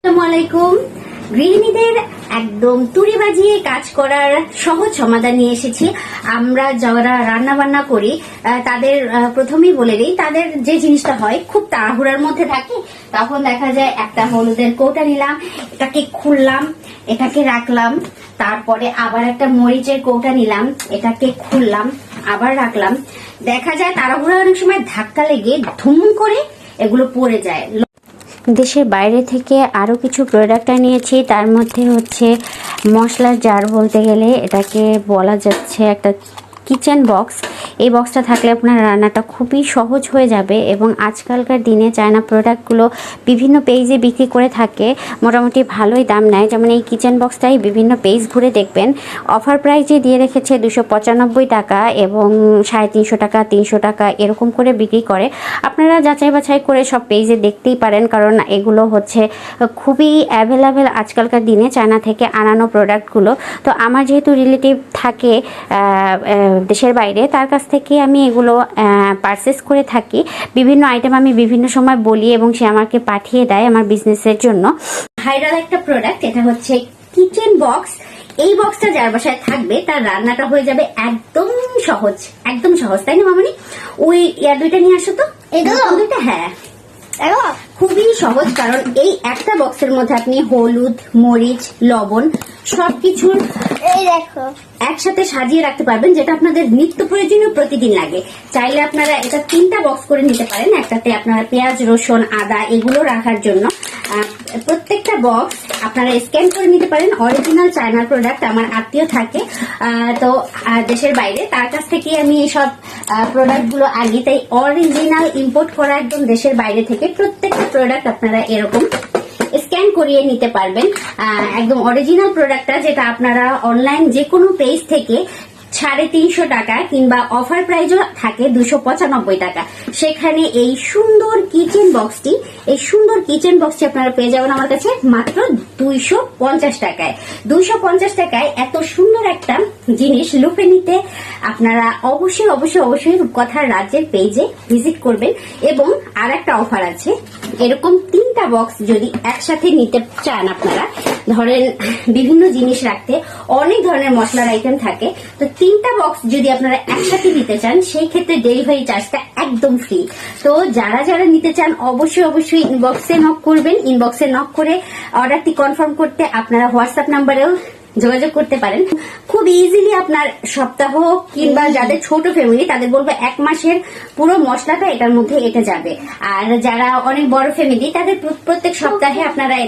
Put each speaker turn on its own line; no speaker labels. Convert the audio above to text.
আসসালামু আলাইকুম। গৃহিণীদের একদম তুড়ি বাজিয়ে কাজ করার সহজ সমাধান নিয়ে এসেছি। আমরা যারা রান্না বান্না করি তাদের প্রথমেই বলে দিই, তাদের যে জিনিসটা হয় খুব তাড়াহুড়ার মধ্যে থাকে, তখন দেখা যায় একটা হলুদের কৌটা নিলাম, এটাকে খুললাম, এটাকে রাখলাম, তারপরে আবার একটা মরিচের কৌটা নিলাম, এটাকে খুললাম, আবার রাখলাম। দেখা যায় তাড়াহুড়া অনেক সময় ধাক্কা লেগে ধুম করে এগুলো পড়ে যায়।
দেশের বাইরে থেকে আরও কিছু প্রোডাক্ট নিয়েছি, তার মধ্যে হচ্ছে মশলার জার বলতে গেলে এটাকে বলা যাচ্ছে একটা কিচেন বক্স। এই বক্সটা থাকলে আপনার রান্নাটা খুবই সহজ হয়ে যাবে এবং আজকালকার দিনে চায়না প্রোডাক্টগুলো বিভিন্ন পেজে বিক্রি করে থাকে, মোটামুটি ভালোই দাম নেয়। যেমন এই কিচেন বক্সটাই বিভিন্ন পেজ ঘুরে দেখবেন অফার প্রাইজে দিয়ে রেখেছে 295 টাকা এবং 350 টাকা, 300 টাকা এরকম করে বিক্রি করে। আপনারা যাচাই বাছাই করে সব পেজে দেখতেই পারেন, কারণ এগুলো হচ্ছে খুবই অ্যাভেলেবেল আজকালকার দিনে চায়না থেকে আনানো প্রোডাক্টগুলো। তো আমার যেহেতু রিলেটিভ থাকে দেশের বাইরে, তার কাছ থেকে আমি এগুলো পারচেস করে থাকি। বিভিন্ন আইটেম আমি বিভিন্ন সময় বলি এবং সে আমাকে পাঠিয়ে দেয় আমার বিজনেসের জন্য।
ভাইরাল একটা প্রোডাক্ট, এটা হচ্ছে কিচেন বক্স। এই বক্সটা যার বাসায় থাকবে তার রান্নাটা হয়ে যাবে একদম সহজ, একদম সহজ, তাই না মামনি? ওই দুইটা নিয়ে আসো তো, এই দুইটা। হ্যাঁ, খুবই সহজ, কারণ এই একটা বক্সের মধ্যে আপনি হলুদ, মরিচ, লবণ সবকিছুর একসাথে সাজিয়ে রাখতে পারবেন, যেটা আপনাদের নিত্য প্রয়োজনীয় প্রতিদিন লাগে। চাইলে আপনারা এটা 3টা বক্স করে নিতে পারেন। একটাতে আপনারা পেঁয়াজ, রসুন, আদা এগুলো রাখার জন্য। প্রত্যেকটা বক্স আপনারা স্ক্যান করে নিতে পারেন। অরিজিনাল চায়না প্রোডাক্ট, আমার আত্মীয় থাকে তো দেশের বাইরে, তার কাছ থেকে আমি এইসব প্রোডাক্ট গুলো আগে, তাই অরিজিনাল ইম্পোর্ট করা একদম দেশের বাইরে থেকে প্রত্যেকটা প্রোডাক্ট আপনারা এরকম স্ক্যান করিয়ে নিতে পারবেন। একদম অরিজিনাল প্রোডাক্টটা, যেটা আপনারা অনলাইন যে কোনো পেজ থেকে 350 টাকা কিংবা অফার প্রাইজও থাকে 295 টাকা, সেখানে এই সুন্দর কিচেন বক্সটি, আপনারা পেয়ে যাবেন আমার কাছে মাত্র 250 টাকায়। 250 টাকায় এত সুন্দর একটা জিনিস লুফে নিতে আপনারা অবশ্যই অবশ্যই অবশ্যই রূপকথার রাজ্যের পেজে ভিজিট করবেন। এবং আর একটা অফার আছে, এরকম 3টা বক্স যদি একসাথে নিতে চান, আপনারা ধরেন বিভিন্ন জিনিস রাখতে অনেক ধরনের মশলার আইটেম থাকে, তো 3টা বক্স যদি আপনারা একসাথে নিতে চান, সেই ক্ষেত্রে ডেলিভারি চার্জটা একদম ফ্রি। তো যারা যারা নিতে চান অবশ্যই অবশ্যই ইনবক্সে নক করবেন। ইনবক্সে নক করে অর্ডারটি কনফার্ম করতে আপনারা হোয়াটসঅ্যাপ নাম্বারেও যোগাযোগ করতে পারেন। খুব ইজিলি আপনার সপ্তাহ কিংবা যাদের ছোট ফ্যামিলি তাদের বলবো 1 মাসের পুরো মশলাটা এটার মধ্যে এঁটে যাবে। আর যারা অনেক বড় ফ্যামিলি তাদের প্রত্যেক সপ্তাহে আপনারা